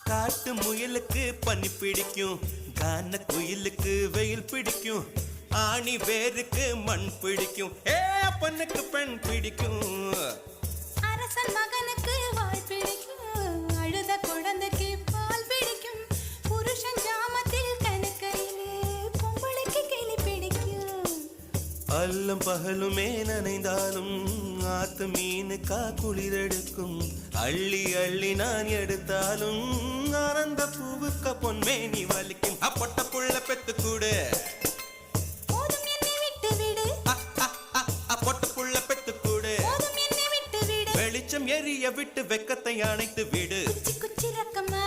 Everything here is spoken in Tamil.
காட்டு முயலுக்கு பனி பிடிக்கும், கான குயிலுக்கு வெயில் பிடிக்கும், ஆணி வேருக்கு மண் பிடிக்கும், அப்பனுக்கு பெண் பிடிக்கும். அரசன் மகனுக்கு வாய் பிடிக்கும், அழுத குழந்தைக்கு பால் பிடிக்கும், புருஷன் ஜாமத்தில் கணக்கையிலே பொம்பளைக்கு கிளி பிடிக்கும். அல்லும் பகலுமே நனைந்தாலும் ஆத்து மீனுக்கா குளிரெடுக்கும், அள்ளி அள்ளி நான் எடுத்தாலும் ஆனந்த பூவுக்க பொன்மேனி வலிக்கும். அப்பொட்ட புள்ள பெத்து கூடு, போதும் என்னை விட்டு விடு, பொட்ட புள்ள பெத்து கூடு, போதும் என்னை விட்டு விடு, வெளிச்சம் எரிய விட்டு வெக்கத்தை அணைத்து விடு. குச்சி குச்சி ரக்கமா